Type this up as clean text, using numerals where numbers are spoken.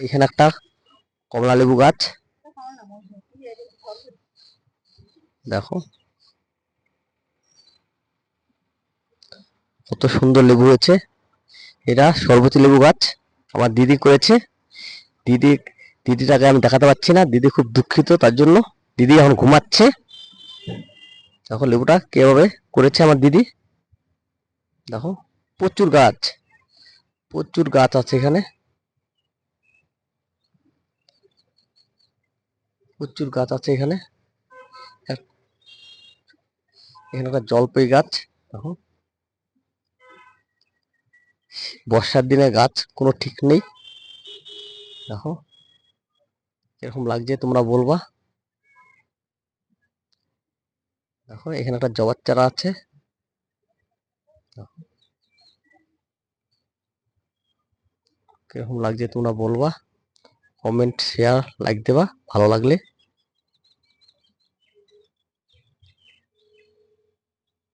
এখানে একটা কমলা লেবু গাছ, দেখো কত সুন্দর লেবু হয়েছে। এটা সরবতি লেবু গাছ, আমার দিদি করেছে। দিদি দিদিটাকে আমি দেখাতে পাচ্ছি না, দিদি খুব দুঃখিত তার জন্য। দিদি এখন ঘুমাচ্ছে। দেখো লেবুটা কিভাবে করেছে আমার দিদি। দেখো প্রচুর গাছ, প্রচুর গাছ আছে এখানে, প্রচুর গাছ আছে এখানে। এখানে একটা জলপাই গাছ, দেখো বর্ষার দিনে গাছ কোনো ঠিক নেই। দেখো এরকম লাগছে তোমরা বলবা। দেখো এখানে একটা জবার চারা আছে। কিরকম লাগছে তোমরা বলবা, কমেন্ট শেয়ার লাইক দেবা ভালো লাগলে।